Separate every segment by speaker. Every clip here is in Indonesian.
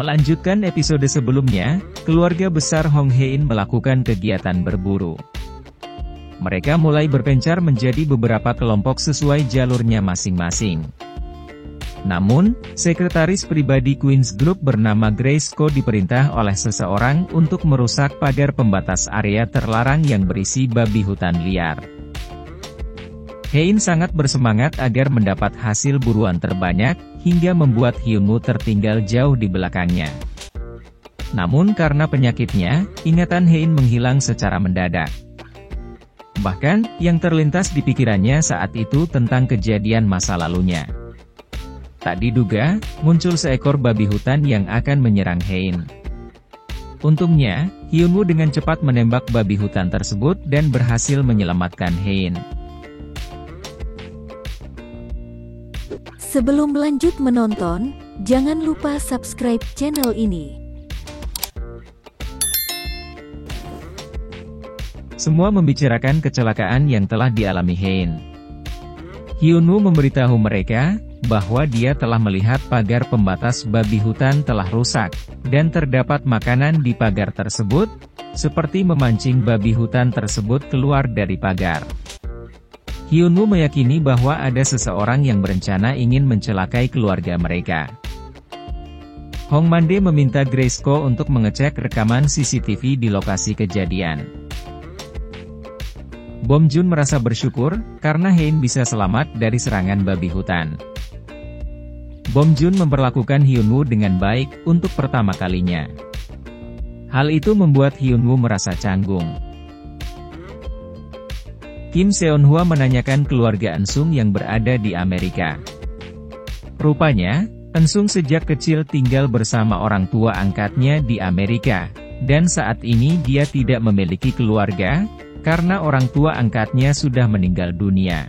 Speaker 1: Melanjutkan episode sebelumnya, keluarga besar Hong Hae-in melakukan kegiatan berburu. Mereka mulai berpencar menjadi beberapa kelompok sesuai jalurnya masing-masing. Namun, sekretaris pribadi Queen's Group bernama Grace Ko diperintah oleh seseorang untuk merusak pagar pembatas area terlarang yang berisi babi hutan liar. Hae-in sangat bersemangat agar mendapat hasil buruan terbanyak, hingga membuat Hyun-woo tertinggal jauh di belakangnya. Namun karena penyakitnya, ingatan Hae-in menghilang secara mendadak. Bahkan, yang terlintas di pikirannya saat itu tentang kejadian masa lalunya. Tak diduga, muncul seekor babi hutan yang akan menyerang Hae-in. Untungnya, Hyun-woo dengan cepat menembak babi hutan tersebut dan berhasil menyelamatkan Hae-in.
Speaker 2: Sebelum lanjut menonton, jangan lupa subscribe channel ini.
Speaker 1: Semua membicarakan kecelakaan yang telah dialami Hae-in. Hyun-woo memberitahu mereka bahwa dia telah melihat pagar pembatas babi hutan telah rusak, dan terdapat makanan di pagar tersebut, seperti memancing babi hutan tersebut keluar dari pagar. Hyun-woo meyakini bahwa ada seseorang yang berencana ingin mencelakai keluarga mereka. Hong Man-dae meminta Grace Ko untuk mengecek rekaman CCTV di lokasi kejadian. Bom Joon merasa bersyukur, karena Hae-in bisa selamat dari serangan babi hutan. Bom Joon memperlakukan Hyun-woo dengan baik, untuk pertama kalinya. Hal itu membuat Hyun-woo merasa canggung. Kim Seon-hwa menanyakan keluarga Eun-sung yang berada di Amerika. Rupanya, Eun-sung sejak kecil tinggal bersama orang tua angkatnya di Amerika, dan saat ini dia tidak memiliki keluarga, karena orang tua angkatnya sudah meninggal dunia.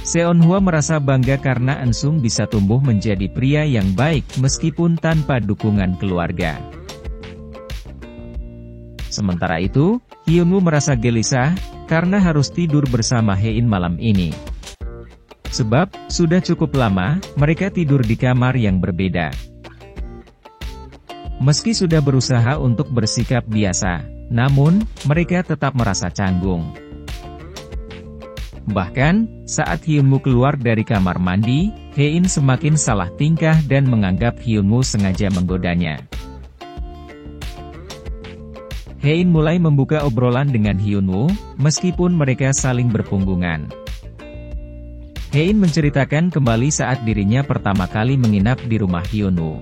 Speaker 1: Seon-hwa merasa bangga karena Eun-sung bisa tumbuh menjadi pria yang baik meskipun tanpa dukungan keluarga. Sementara itu, Hyun-woo merasa gelisah, karena harus tidur bersama Hae-in malam ini. Sebab, sudah cukup lama, mereka tidur di kamar yang berbeda. Meski sudah berusaha untuk bersikap biasa, namun, mereka tetap merasa canggung. Bahkan, saat Hyun-woo keluar dari kamar mandi, Hae-in semakin salah tingkah dan menganggap Hyun-woo sengaja menggodanya. Hae-in mulai membuka obrolan dengan Hyun-woo, meskipun mereka saling berpunggungan. Hae-in menceritakan kembali saat dirinya pertama kali menginap di rumah Hyun-woo.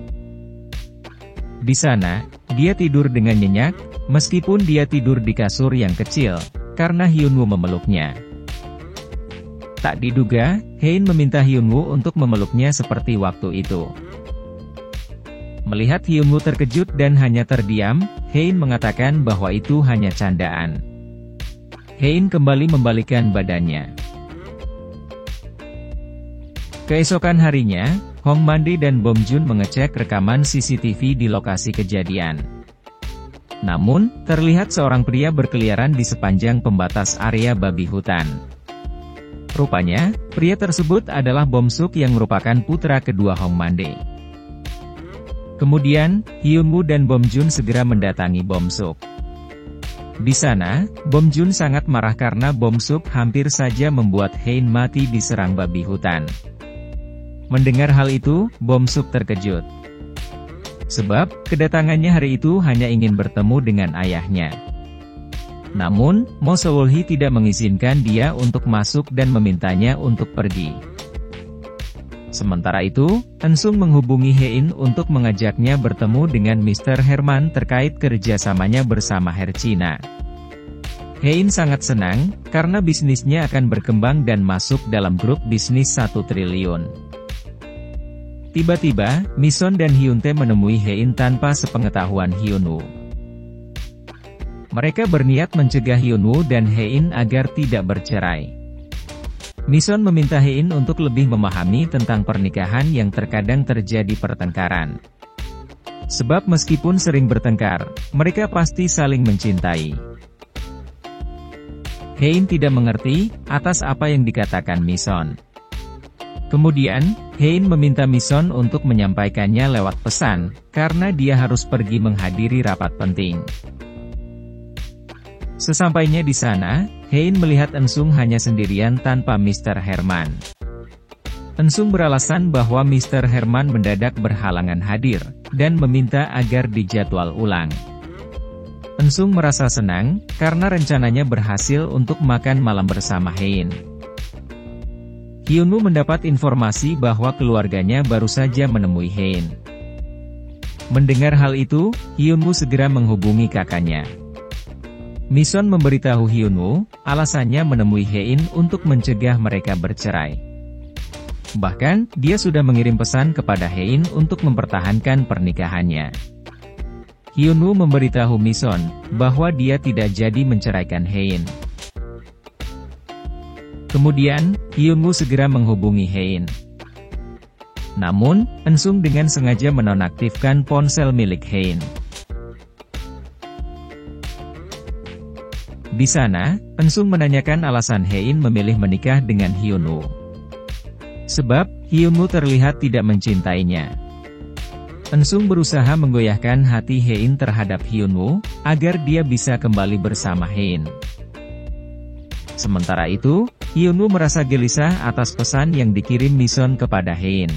Speaker 1: Di sana, dia tidur dengan nyenyak, meskipun dia tidur di kasur yang kecil, karena Hyun-woo memeluknya. Tak diduga, Hae-in meminta Hyun-woo untuk memeluknya seperti waktu itu. Melihat Hyun-woo terkejut dan hanya terdiam, Hae-in mengatakan bahwa itu hanya candaan. Hae-in kembali membalikkan badannya. Keesokan harinya, Hong Man-dae dan Bom Joon mengecek rekaman CCTV di lokasi kejadian. Namun, terlihat seorang pria berkeliaran di sepanjang pembatas area babi hutan. Rupanya, pria tersebut adalah Bom Suk yang merupakan putra kedua Hong Man-dae. Kemudian, Hyun-woo dan Bom Joon segera mendatangi Bom Suk. Di sana, Bom Joon sangat marah karena Bom Suk hampir saja membuat Hae-in mati diserang babi hutan. Mendengar hal itu, Bom Suk terkejut. Sebab, kedatangannya hari itu hanya ingin bertemu dengan ayahnya. Namun, Mo Seol-hee tidak mengizinkan dia untuk masuk dan memintanya untuk pergi. Sementara itu, Eun-sung menghubungi Hae-in untuk mengajaknya bertemu dengan Mr. Herman terkait kerjasamanya bersama Herchina. Hae-in sangat senang, karena bisnisnya akan berkembang dan masuk dalam grup bisnis 1 triliun. Tiba-tiba, Mison dan Hyun-tae menemui Hae-in tanpa sepengetahuan Hyun-woo. Mereka berniat mencegah Hyun-woo dan Hae-in agar tidak bercerai. Mison meminta Hae-in untuk lebih memahami tentang pernikahan yang terkadang terjadi pertengkaran. Sebab meskipun sering bertengkar, mereka pasti saling mencintai. Hae-in tidak mengerti atas apa yang dikatakan Mison. Kemudian, Hein meminta Mison untuk menyampaikannya lewat pesan, karena dia harus pergi menghadiri rapat penting. Sesampainya di sana, Hein melihat Ensung hanya sendirian tanpa Mr. Herman. Ensung beralasan bahwa Mr. Herman mendadak berhalangan hadir, dan meminta agar dijadwal ulang. Ensung merasa senang, karena rencananya berhasil untuk makan malam bersama Hein. Hyunwoo mendapat informasi bahwa keluarganya baru saja menemui Hein. Mendengar hal itu, Hyunwoo segera menghubungi kakaknya. Mison memberitahu Hyunwoo, alasannya menemui Hein untuk mencegah mereka bercerai. Bahkan, dia sudah mengirim pesan kepada Hein untuk mempertahankan pernikahannya. Hyunwoo memberitahu Mison, bahwa dia tidak jadi menceraikan Hein. Kemudian, Hyunwoo segera menghubungi Hein. Namun, Ensung dengan sengaja menonaktifkan ponsel milik Hein. Di sana, Ensung menanyakan alasan Hein memilih menikah dengan Hyunwoo. Sebab, Hyunwoo terlihat tidak mencintainya. Ensung berusaha menggoyahkan hati Hein terhadap Hyunwoo, agar dia bisa kembali bersama Hein. Sementara itu, Hyunwoo merasa gelisah atas pesan yang dikirim Mison kepada Hein.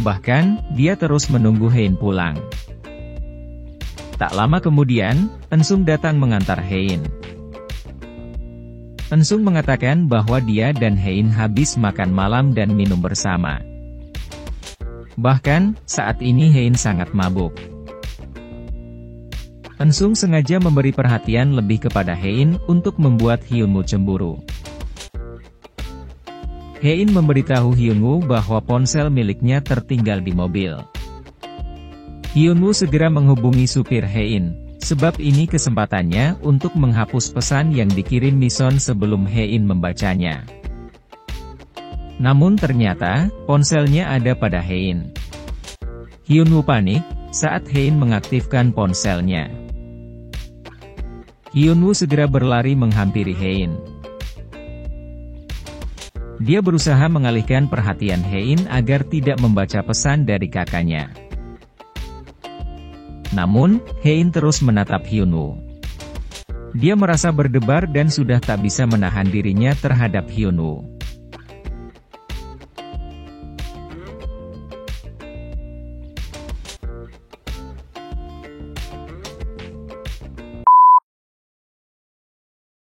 Speaker 1: Bahkan, dia terus menunggu Hein pulang. Tak lama kemudian, Ensung datang mengantar Hein. Ensung mengatakan bahwa dia dan Hein habis makan malam dan minum bersama. Bahkan, saat ini Hein sangat mabuk. Ensung sengaja memberi perhatian lebih kepada Hein untuk membuat Hyunwoo cemburu. Hein memberitahu Hyunwoo bahwa ponsel miliknya tertinggal di mobil. Hyunwoo segera menghubungi supir Hein, sebab ini kesempatannya untuk menghapus pesan yang dikirim Mison sebelum Hein membacanya. Namun ternyata, ponselnya ada pada Hein. Hyunwoo panik saat Hein mengaktifkan ponselnya. Hyunwoo segera berlari menghampiri Hein. Dia berusaha mengalihkan perhatian Hein agar tidak membaca pesan dari kakaknya. Namun, Hein terus menatap Hyunwoo. Dia merasa berdebar dan sudah tak bisa menahan dirinya terhadap Hyunwoo.